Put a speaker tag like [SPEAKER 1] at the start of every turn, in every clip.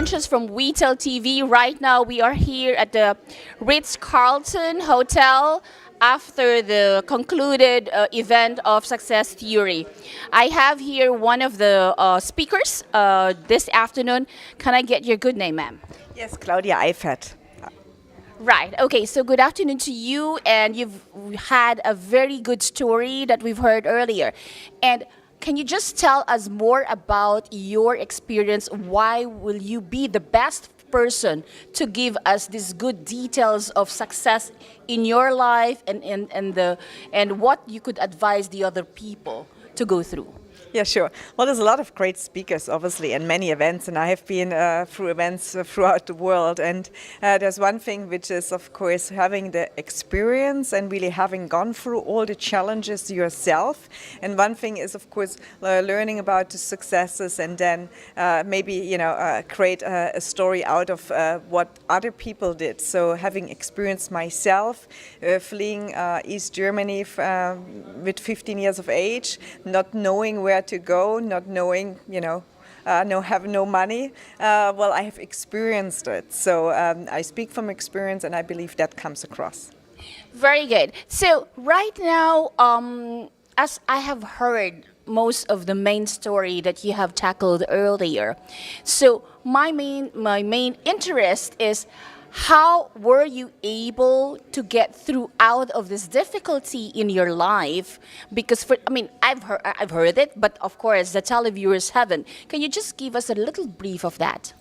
[SPEAKER 1] Conscious from WeTel TV. Right now, we are here at the Ritz Carlton Hotel after the concluded event of Success Theory. I have here one of the speakers this afternoon. Can I get your good name, ma'am?
[SPEAKER 2] Yes, Claudia Eifert.
[SPEAKER 1] Right. Okay. So good afternoon to you, and you've had a very good story that we've heard earlier. And can you just tell us more about your experience? Why will you be the best person to give us these good details of success in your life and what you could advise the other people to go through?
[SPEAKER 2] Yeah, sure. Well, there's a lot of great speakers, obviously, and many events, and I have been through events throughout the world. And there's one thing which is, of course, having the experience and really having gone through all the challenges yourself. And one thing is, of course, learning about the successes and then maybe, create a story out of what other people did. So having experienced myself fleeing East Germany with 15 years of age, not knowing where to go, not knowing, having no money. Well, I have experienced it. So I speak from experience, and I believe that comes across.
[SPEAKER 1] Very good. So right now, as I have heard most of the main story that you have tackled earlier, so my main interest is, how were you able to get through out of this difficulty in your life? Because I've heard it, but of course the televiewers haven't. Can you just give us a little brief of that?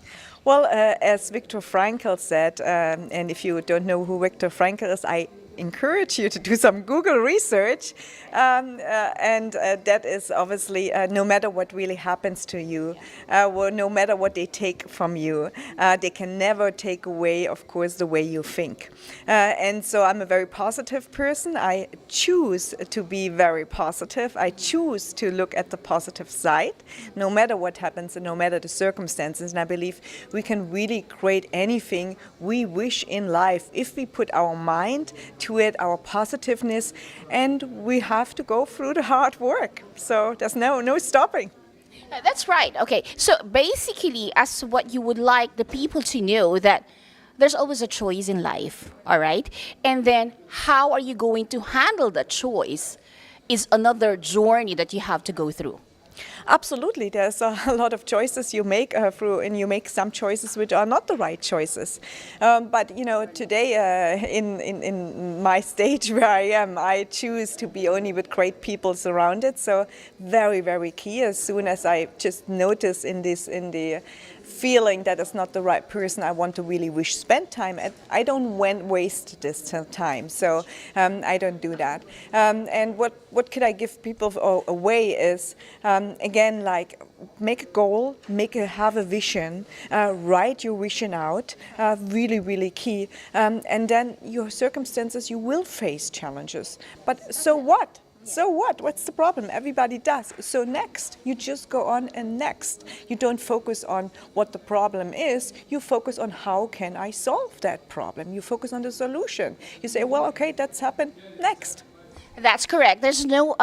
[SPEAKER 2] Well, as Viktor Frankl said, and if you don't know who Viktor Frankl is, I encourage you to do some Google research, and that is obviously no matter what really happens to you, no matter what they take from you, they can never take away, of course, the way you think. And so I'm a very positive person. I choose to be very positive. I choose to look at the positive side, no matter what happens and no matter the circumstances. And I believe we can really create anything we wish in life if we put our mind to it, our positiveness, and we have to go through the hard work. So there's no stopping.
[SPEAKER 1] That's right. Okay. So basically, as what you would like the people to know, that there's always a choice in life, all right? And then how are you going to handle that choice is another journey that you have to go through.
[SPEAKER 2] Absolutely, there's a lot of choices you make and you make some choices which are not the right choices. But today in my stage where I am, I choose to be only with great people surrounded. So very, very key. As soon as I just notice in the feeling that is not the right person I want to really spend time at, I don't waste this time. So I don't do that. And what could I give people away is, again, like, make a goal, have a vision, write your vision out, really, really key. And then your circumstances, you will face challenges. But so what? So what? What's the problem? Everybody does. So next, you just go on and next. You don't focus on what the problem is. You focus on how can I solve that problem. You focus on the solution. You say, well, okay, that's happened. Next.
[SPEAKER 1] That's correct. There's no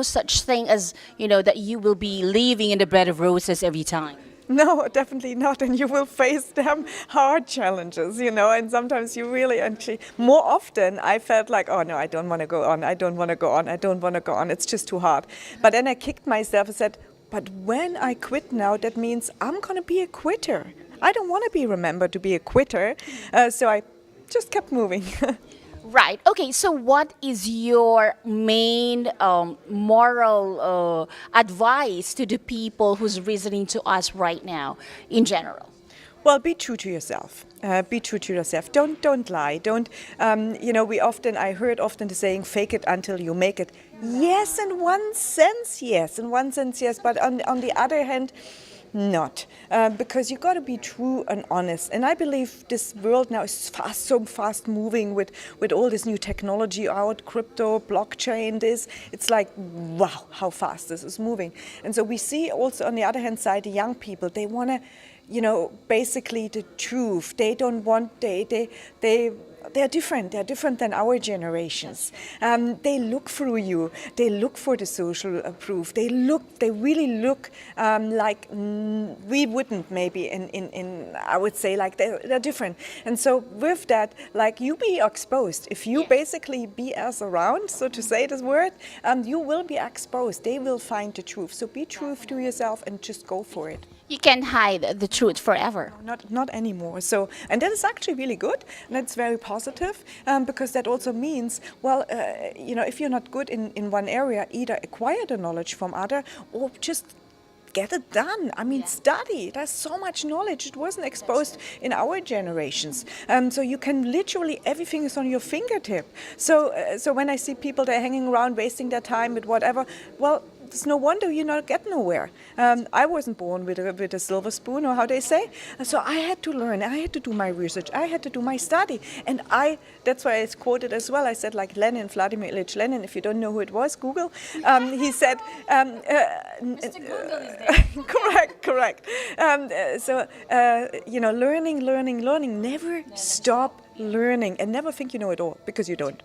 [SPEAKER 1] such thing as, that you will be living in the bed of roses every time.
[SPEAKER 2] No, definitely not. And you will face them hard challenges, and sometimes you really actually, more often I felt like, oh no, I don't want to go on. I don't want to go on. I don't want to go on. It's just too hard. But then I kicked myself and said, but when I quit now, that means I'm going to be a quitter. I don't want to be remembered to be a quitter. So I just kept moving.
[SPEAKER 1] Right. Okay. So what is your main moral advice to the people who's listening to us right now in general?
[SPEAKER 2] Well, be true to yourself. Be true to yourself. Don't lie. Don't. I heard often the saying, "Fake it until you make it." Yes, in one sense, yes. In one sense, yes. But on the other hand, not, because you got to be true and honest. And I believe this world now is so fast moving with all this new technology out, crypto, blockchain, it's like, wow, how fast this is moving. And so we see also on the other hand side, the young people, they want to, basically the truth. They don't want, they they're different. They're different than our generations. They look through you. They look for the social proof. They really look like we wouldn't maybe in I would say like they're different. And so with that, like you be exposed. If you basically be as around, so to say this word, you will be exposed. They will find the truth. So be truth to yourself and just go for it.
[SPEAKER 1] You can hide the truth forever.
[SPEAKER 2] Not anymore. So, and that is actually really good, and that's very positive, because that also means, well, if you're not good in one area, either acquire the knowledge from other or just get it done. I mean, study. There's so much knowledge. It wasn't exposed in our generations. So you can literally, everything is on your fingertip. So when I see people, they're hanging around, wasting their time with whatever, well, it's no wonder you not get nowhere. I wasn't born with a silver spoon, or how they say. So I had to learn. I had to do my research. I had to do my study. And that's why I quoted as well. I said, like Lenin, Vladimir Ilyich Lenin, if you don't know who it was, Google. He said,
[SPEAKER 1] Mr. Google is there.
[SPEAKER 2] correct. Learning. Never stop learning, and never think you know it all, because you don't.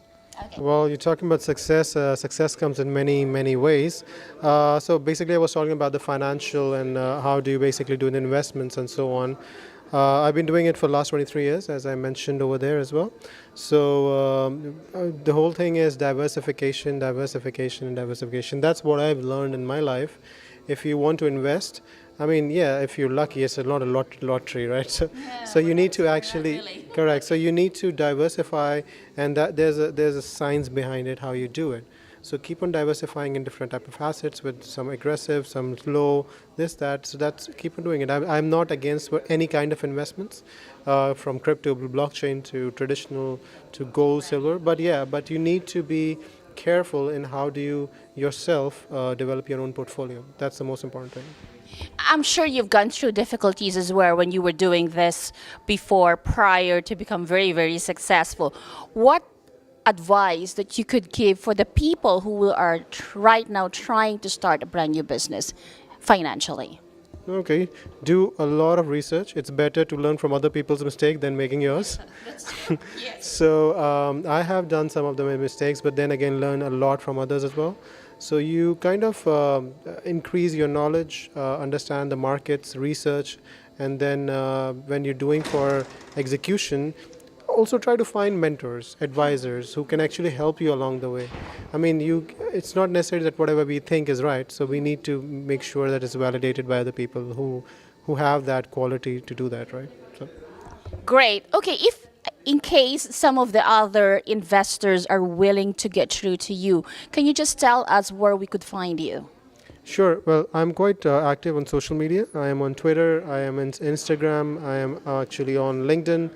[SPEAKER 3] Well, you're talking about success. Success comes in many, many ways. So basically, I was talking about the financial and how do you basically do the investments and so on. I've been doing it for the last 23 years, as I mentioned over there as well. So the whole thing is diversification. That's what I've learned in my life. If you want to invest, I mean, yeah, if you're lucky, it's not a lottery, right? So you need to actually,
[SPEAKER 1] really.
[SPEAKER 3] correct. So you need to diversify, and that there's a science behind it, how you do it. So keep on diversifying in different type of assets with some aggressive, some slow, this, that. So that's keep on doing it. I'm not against any kind of investments, from crypto, blockchain to traditional to gold, silver. But you need to be careful in how do you yourself develop your own portfolio. That's the most important thing.
[SPEAKER 1] I'm sure you've gone through difficulties as well when you were doing this before, prior to become very, very successful. What advice that you could give for the people who are right now trying to start a brand new business financially?
[SPEAKER 3] Okay, do a lot of research. It's better to learn from other people's mistake than making yours. So I have done some of the mistakes, but then again learn a lot from others as well. So you kind of increase your knowledge, understand the markets, research, and then when you're doing for execution, also try to find mentors, advisors who can actually help you along the way. I mean, it's not necessary that whatever we think is right, so we need to make sure that it's validated by other people who have that quality to do that, right? So.
[SPEAKER 1] Great. Okay, if in case some of the other investors are willing to get through to you, can you just tell us where we could find you?
[SPEAKER 3] Sure. Well, I'm quite active on social media. I am on Twitter, I am on Instagram, I am actually on LinkedIn.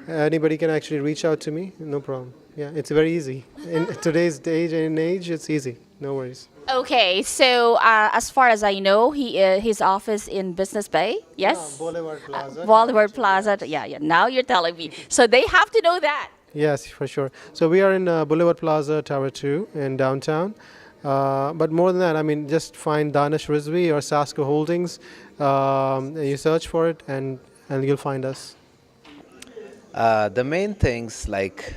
[SPEAKER 3] Anybody can actually reach out to me, no problem. Yeah, it's very easy. In today's age, it's easy. No worries.
[SPEAKER 1] Okay, so as far as I know, his office in Business Bay, yes?
[SPEAKER 3] Boulevard Plaza.
[SPEAKER 1] Boulevard Plaza. Yeah. Now you're telling me. So they have to know that.
[SPEAKER 3] Yes, for sure. So we are in Boulevard Plaza, Tower 2 in downtown. But more than that, I mean, just find Danish Rizvi or Sasko Holdings. You search for it and you'll find us.
[SPEAKER 4] The main things, like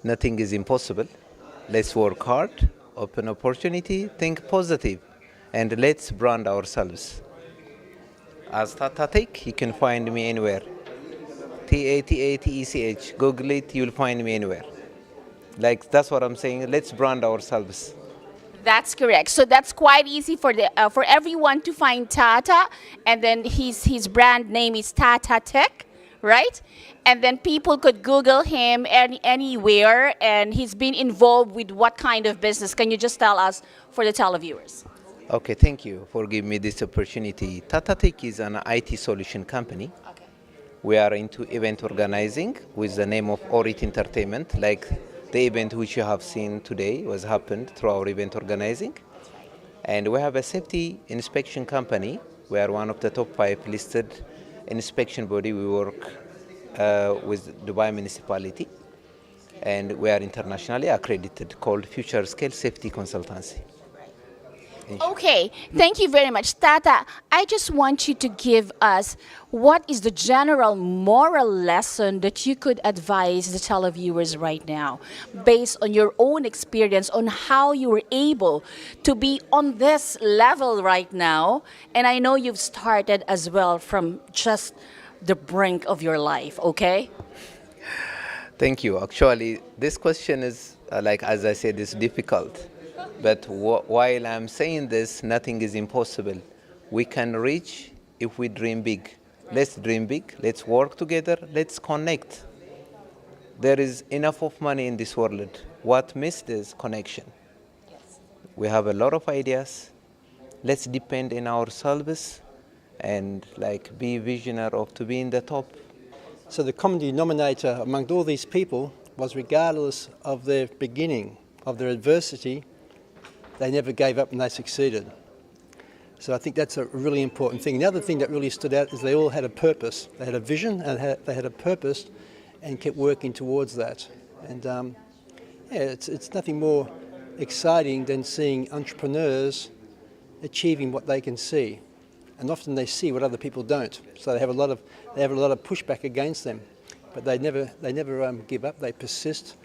[SPEAKER 4] nothing is impossible. Let's work hard, open opportunity, think positive, and let's brand ourselves. As Tatatech, you can find me anywhere. Tatatech. Google it, you'll find me anywhere. Like, that's what I'm saying. Let's brand ourselves.
[SPEAKER 1] That's correct. So that's quite easy for everyone to find Tata, and then his brand name is Tata Tech, right? And then people could Google him anywhere, and he's been involved with what kind of business? Can you just tell us for the televiewers?
[SPEAKER 4] Okay, thank you for giving me this opportunity. Tatatech is an IT solution company.
[SPEAKER 1] Okay.
[SPEAKER 4] We are into event organizing with the name of Orit Entertainment, like the event which you have seen today was happened through our event organizing. And we have a safety inspection company. We are one of the top 5 listed inspection body. We work with Dubai municipality, and we are internationally accredited, called Future Scale Safety Consultancy.
[SPEAKER 1] Okay, thank you very much. Tata, I just want you to give us what is the general moral lesson that you could advise the televiewers right now, based on your own experience on how you were able to be on this level right now. And I know you've started as well from just the brink of your life, okay?
[SPEAKER 4] Thank you. Actually, this question is, like as I said, is difficult. But while I'm saying this, nothing is impossible. We can reach if we dream big. Let's dream big. Let's work together. Let's connect. There is enough of money in this world. What missed is connection. We have a lot of ideas. Let's depend on ourselves and like be visionary of to be in the top.
[SPEAKER 5] So the common denominator among all these people was, regardless of their beginning, of their adversity, they never gave up and they succeeded. So I think that's a really important thing. The other thing that really stood out is they all had a purpose. They had a vision and they had a purpose and kept working towards that. And it's nothing more exciting than seeing entrepreneurs achieving what they can see. And often they see what other people don't. So they have a lot of pushback against them. But they never give up. They persist.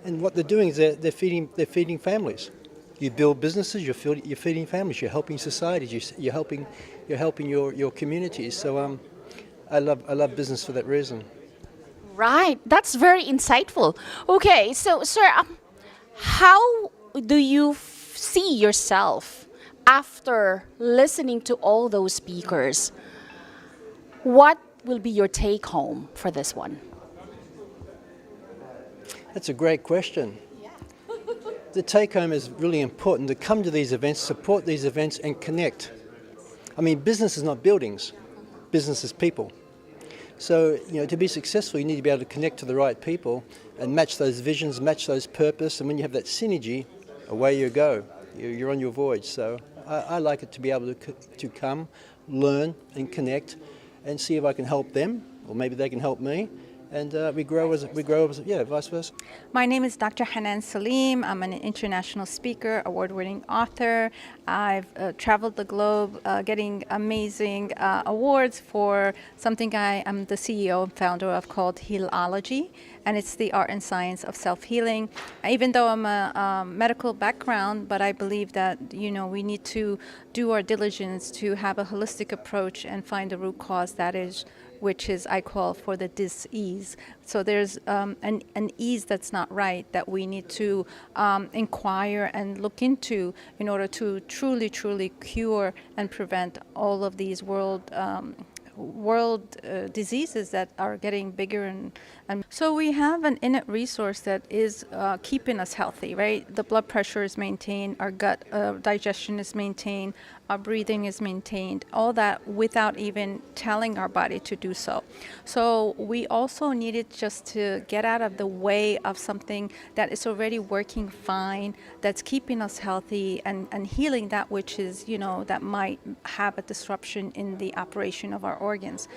[SPEAKER 5] And what they're doing is they're feeding families. You build businesses, you're feeding families, you're helping societies, you're helping your communities. So I love business for that reason.
[SPEAKER 1] Right, that's very insightful. Okay, so sir, how do you see yourself after listening to all those speakers? What will be your take home for this one?
[SPEAKER 5] That's a great question. The take home is really important, to come to these events, support these events and connect. I mean, business is not buildings, business is people. So, to be successful, you need to be able to connect to the right people and match those visions, match those purpose. And when you have that synergy, away you go. You're on your voyage. So I like it to be able to come, learn and connect and see if I can help them, or maybe they can help me. And we grow as vice versa.
[SPEAKER 6] My name is Dr. Hanan Salim. I'm an international speaker, award-winning author. I've traveled the globe getting amazing awards for something I am the CEO and founder of called Healology, and it's the art and science of self-healing. Even though I'm a medical background, but I believe that we need to do our diligence to have a holistic approach and find the root cause, which is I call for the dis-ease. So there's an ease that's not right that we need to inquire and look into in order to truly cure and prevent all of these world diseases that are getting bigger and so we have an innate resource that is keeping us healthy, right? The blood pressure is maintained, our gut digestion is maintained, our breathing is maintained, all that without even telling our body to do so. So we also needed just to get out of the way of something that is already working fine, that's keeping us healthy and healing that which is, that might have a disruption in the operation of our organs.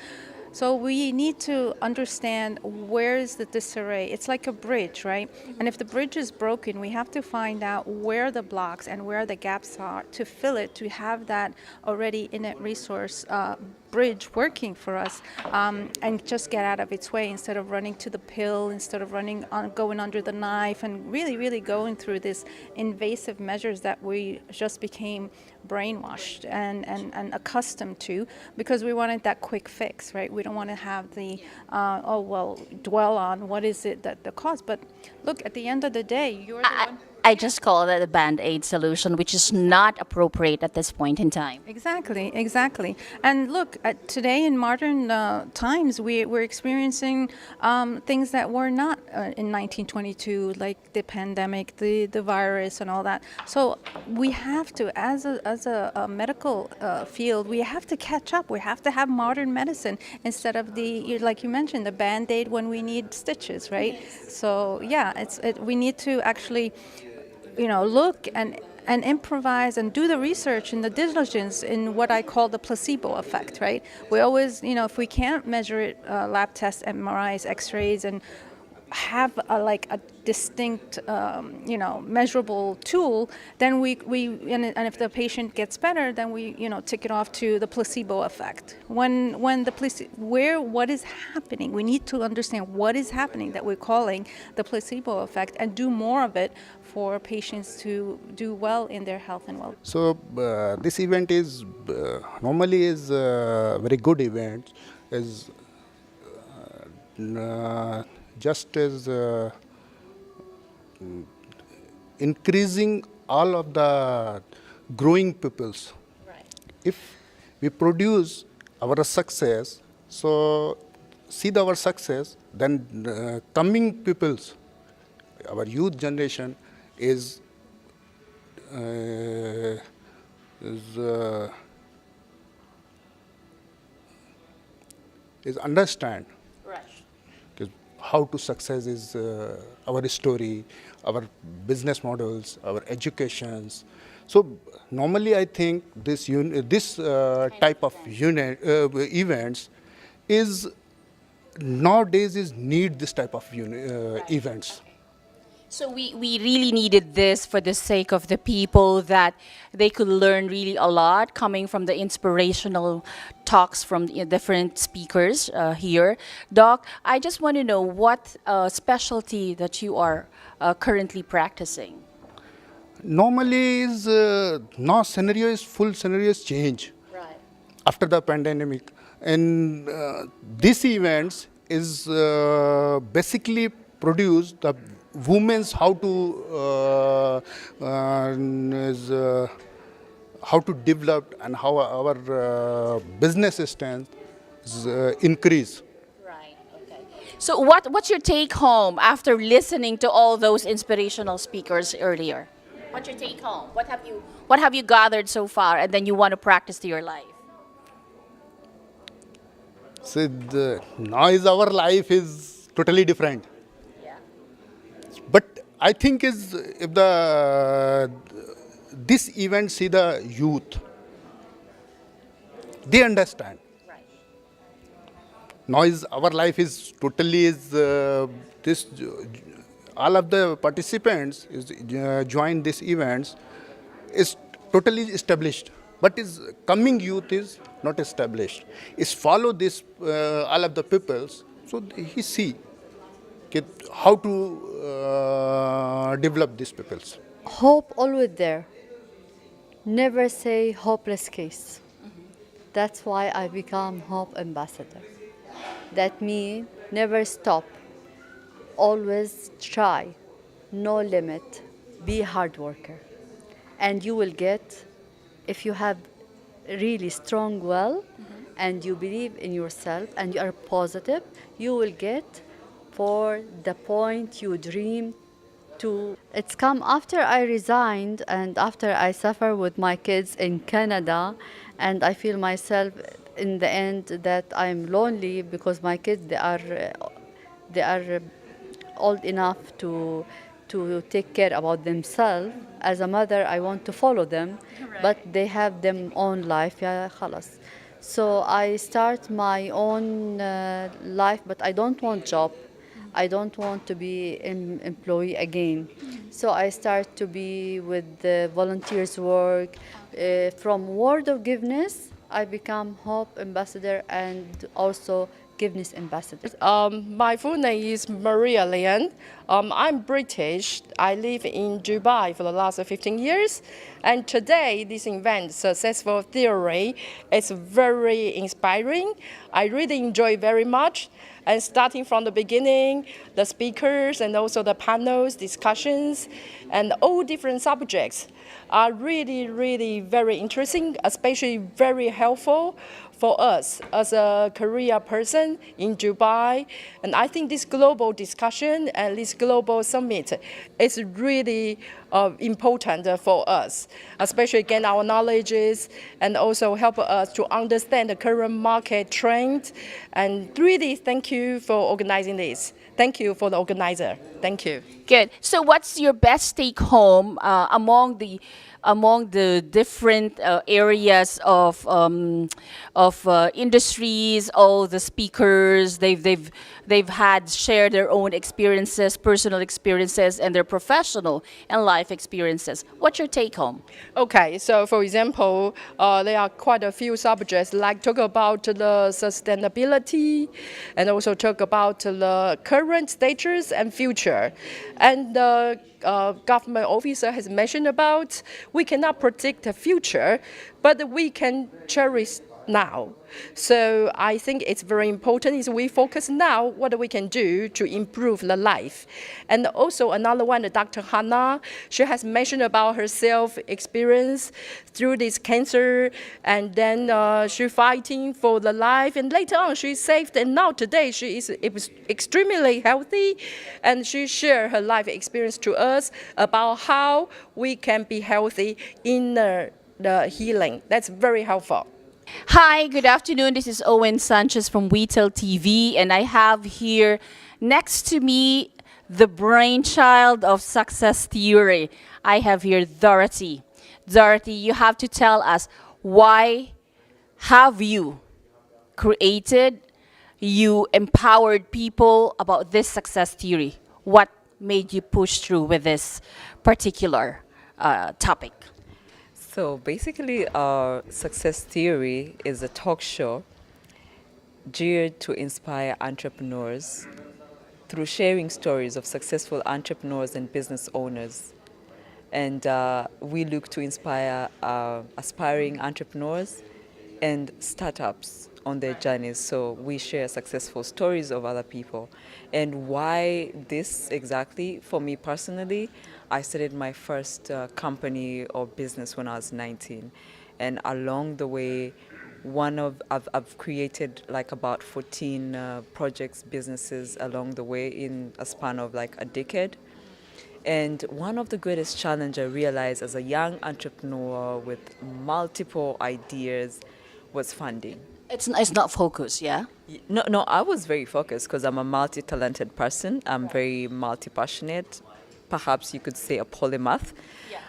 [SPEAKER 6] So we need to understand where is the disarray. It's like a bridge, right? And if the bridge is broken, we have to find out where the blocks and where the gaps are to fill it, to have that already innate resource bridge working for us, and just get out of its way instead of running to the pill, instead of going under the knife and really going through this invasive measures that we just became brainwashed and accustomed to because we wanted that quick fix, right? We don't want to have the, dwell on what is it that the cause. But look, at the end of the day, you're the one.
[SPEAKER 1] I just call that a band-aid solution, which is not appropriate at this point in time.
[SPEAKER 6] Exactly. And look, today in modern times, we're experiencing things that were not in 1922, like the pandemic, the virus, and all that. So we have to, as a medical field, we have to catch up. We have to have modern medicine instead of like you mentioned, the band-aid when we need stitches, right? Yes. So yeah, we need to actually look and improvise and do the research and the diligence in what I call the placebo effect, right? We always, if we can't measure it, lab tests, MRIs, X-rays, and have like a distinct, measurable tool, then and if the patient gets better, then we, take it off to the placebo effect. When what is happening, we need to understand what is happening that we're calling the placebo effect, and do more of it for patients to do well in their health and well.
[SPEAKER 7] So this event is normally is a very good event, is just as increasing all of the growing peoples.
[SPEAKER 1] Right.
[SPEAKER 7] If we produce our success, so see our success, then coming peoples, our youth generation is understand
[SPEAKER 1] Right.
[SPEAKER 7] how to success is our story, our business models, our educations. So normally I think this type of events is nowadays is need this type of events.
[SPEAKER 1] So we really needed this for the sake of the people, that they could learn really a lot coming from the inspirational talks from different speakers here. Doc, I just want to know what specialty that you are currently practicing.
[SPEAKER 7] Normally is now scenario is full scenario is change
[SPEAKER 1] Right.
[SPEAKER 7] after the pandemic, and these events is basically produce the women's how to how to develop and how our business strength is increase.
[SPEAKER 1] Right. Okay. So what's your take home after listening to all those inspirational speakers earlier? What's your take home? What have you gathered so far, and then you want to practice to your life?
[SPEAKER 7] So now is our life is totally different.
[SPEAKER 1] Yeah.
[SPEAKER 7] But I think is if this event see the youth, they understand.
[SPEAKER 1] Right.
[SPEAKER 7] Now is our life is totally is this all of the participants is join these events is totally established, but is coming youth is not established. Is follow this all of the peoples, so he see how to develop these peoples.
[SPEAKER 8] Hope always there. Never say hopeless case. That's why I become hope ambassador. That means never stop. Always try. No limit. Be a hard worker. And you will get, if you have really strong will and you believe in yourself and you are positive, you will get for the point you dream to. It's come after I resigned and after I suffer with my kids in Canada, and I feel myself in the end that I'm lonely because my kids they are old enough to take care about themselves. As a mother, I want to follow them, but they have their own life. Yeah, خلاص. So I start my own life, but I don't want job. I don't want to be an employee again. So I start to be with the volunteers work. From word of giveness, I become Hope Ambassador and also Giveness Ambassador.
[SPEAKER 9] My full name is Maria Lian. I'm British. I live in Dubai for the last 15 years. And today, this event, Successful Theory, is very inspiring. I really enjoy very much. And starting from the beginning, the speakers and also the panels, discussions, and all different subjects are really, really very interesting, especially very helpful for us as a career person in Dubai. And I think this global discussion and this global summit is really important for us, especially gain our knowledges and also help us to understand the current market trend. And really thank you for organizing this. Thank you for the organizer. Thank you.
[SPEAKER 1] Good. So what's your best take home among the among the different areas of industries. All the speakers, they've had shared their own experiences, personal experiences, and their professional and life experiences. What's your take home?
[SPEAKER 9] Okay, so for example, there are quite a few subjects like talk about the sustainability and also talk about the current status and future. And the government officer has mentioned about we cannot predict the future, but we can cherish now. So I think it's very important is we focus now what we can do to improve the life. And also another one, Dr. Hannah, she has mentioned about herself experience through this cancer, and then she fighting for the life, and later on she saved, and now today she is extremely healthy, and she shared her life experience to us about how we can be healthy in the healing. That's very helpful.
[SPEAKER 1] Hi, good afternoon. This is Owen Sanchez from WeTel TV, and I have here next to me the brainchild of success theory. I have here Dorothy. Dorothy, you have to tell us why have you created, you empowered people about this success theory? What made you push through with this particular topic?
[SPEAKER 10] So basically, our success theory is a talk show geared to inspire entrepreneurs through sharing stories of successful entrepreneurs and business owners. And we look to inspire aspiring entrepreneurs and startups on their journeys. So we share successful stories of other people. And why this exactly? For me personally, I started my first company or business when I was 19. And along the way, I've created like about 14 projects, businesses along the way in a span of like a decade. And one of the greatest challenges I realized as a young entrepreneur with multiple ideas was funding.
[SPEAKER 1] It's not focused, yeah?
[SPEAKER 10] No, I was very focused because I'm a multi-talented person. I'm very multi-passionate. Perhaps you could say a polymath.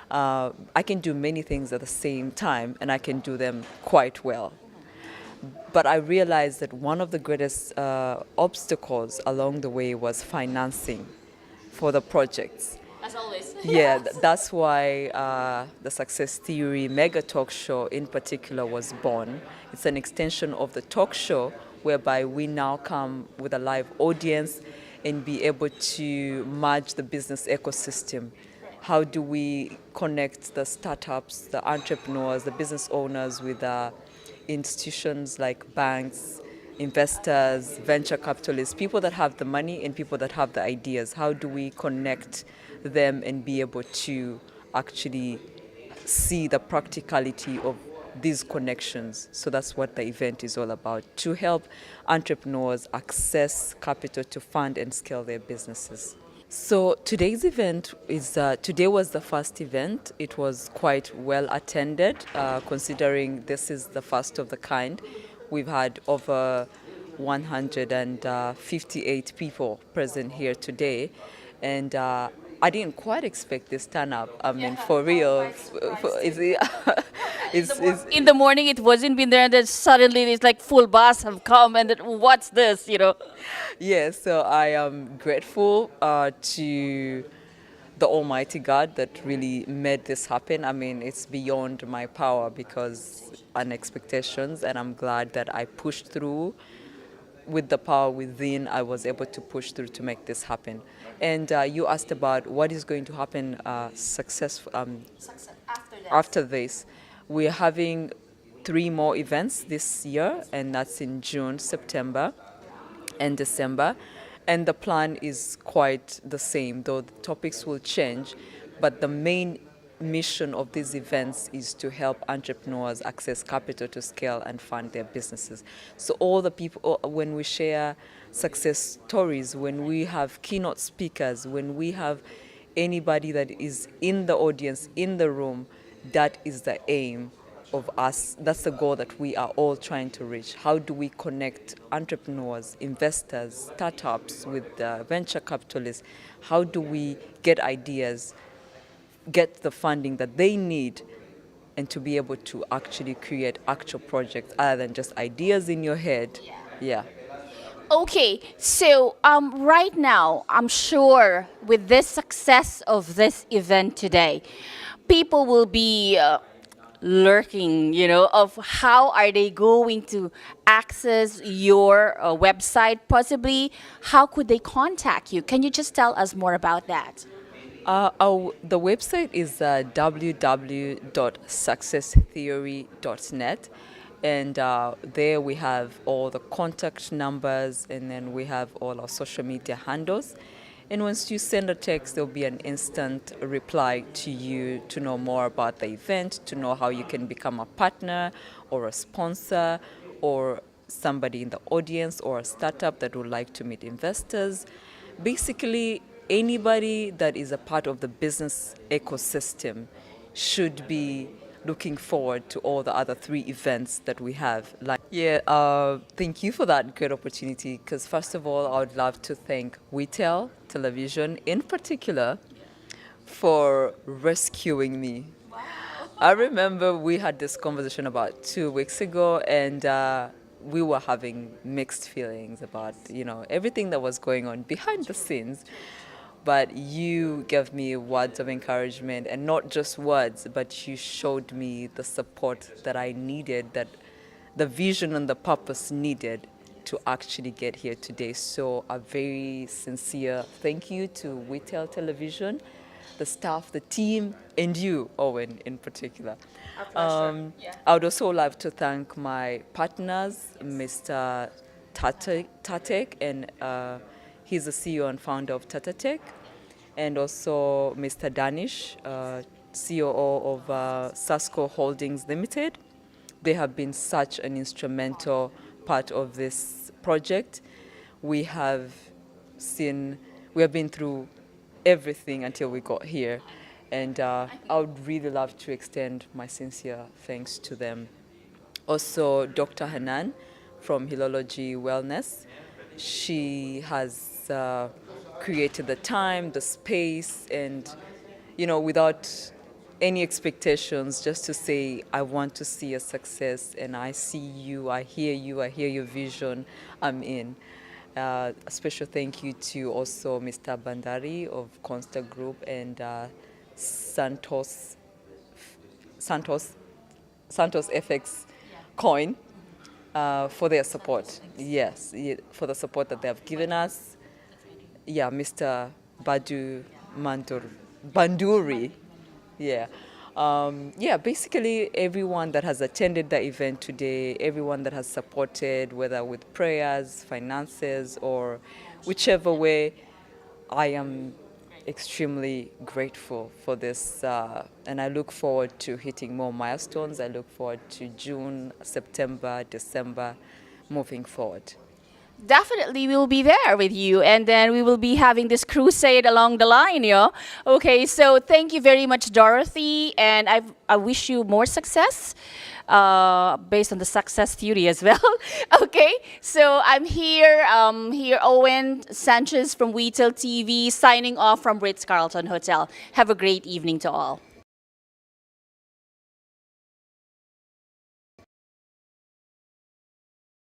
[SPEAKER 10] I can do many things at the same time, and I can do them quite well. But I realized that one of the greatest obstacles along the way was financing for the projects.
[SPEAKER 1] As always.
[SPEAKER 10] Yeah, that's why the Success Theory Mega Talk Show in particular was born. It's an extension of the talk show whereby we now come with a live audience and be able to merge the business ecosystem. How do we connect the startups, the entrepreneurs, the business owners with institutions like banks, investors, venture capitalists, people that have the money and people that have the ideas? How do we connect them and be able to actually see the practicality of these connections? So that's what the event is all about, to help entrepreneurs access capital to fund and scale their businesses. So today's event today was the first event. It was quite well attended, considering this is the first of the kind. We've had over 158 people present here today, and I didn't quite expect this turn-up. I mean, for real.
[SPEAKER 1] In the morning, it wasn't been there, and then suddenly it's like full bus have come, and then, what's this,
[SPEAKER 10] Yes, so I am grateful to the Almighty God that really made this happen. I mean, it's beyond my power because and expectations, and I'm glad that I pushed through. With the power within, I was able to push through to make this happen. And you asked about what is going to happen after this. We're having 3 more events this year, and that's in June, September, and December. And the plan is quite the same, though the topics will change. But the main mission of these events is to help entrepreneurs access capital to scale and fund their businesses. So all the people, when we share success stories, when we have keynote speakers, when we have anybody that is in the audience, in the room, that is the aim of us. That's the goal that we are all trying to reach. How do we connect entrepreneurs, investors, startups with venture capitalists? How do we get ideas get the funding that they need and to be able to actually create actual projects other than just ideas in your head. Yeah.
[SPEAKER 1] Okay, so right now, I'm sure with this success of this event today, people will be lurking, of how are they going to access your website possibly? How could they contact you? Can you just tell us more about that?
[SPEAKER 10] The website is www.successtheory.net, and there we have all the contact numbers, and then we have all our social media handles. And once you send a text, there'll be an instant reply to you to know more about the event, to know how you can become a partner or a sponsor or somebody in the audience or a startup that would like to meet investors. Basically, anybody that is a part of the business ecosystem should be looking forward to all the other 3 events that we have. Thank you for that great opportunity, because first of all, I would love to thank WeTel Television in particular for rescuing me. I remember we had this conversation about 2 weeks ago, and we were having mixed feelings about, everything that was going on behind the scenes. But you gave me words of encouragement, and not just words, but you showed me the support that I needed, that the vision and the purpose needed to actually get here today. So a very sincere thank you to WeTel Television, the staff, the team, and you, Owen, in particular. I would also like to thank my partners, Mr. Tatek, and he's the CEO and founder of Tata Tech, and also Mr. Danish, COO of Sasco Holdings Limited. They have been such an instrumental part of this project. We have been through everything until we got here, and I would really love to extend my sincere thanks to them. Also, Dr. Hanan from Hilology Wellness. She has created the time, the space, and, without any expectations, just to say, I want to see a success, and I see you, I hear your vision, I'm in. A special thank you to also Mr. Bandari of Consta Group and Santos FX Coin for their support. Yes, for the support that they have given us. Yeah, Mr. Banduri. Yeah. Basically everyone that has attended the event today, everyone that has supported, whether with prayers, finances, or whichever way, I am extremely grateful for this, and I look forward to hitting more milestones. I look forward to June, September, December, moving forward.
[SPEAKER 1] Definitely, we'll be there with you, and then we will be having this crusade along the line, Okay, so thank you very much, Dorothy, and I wish you more success, based on the success theory as well. Okay, so I'm here, Owen Sanchez from WeTel TV, signing off from Ritz Carlton Hotel. Have a great evening to all.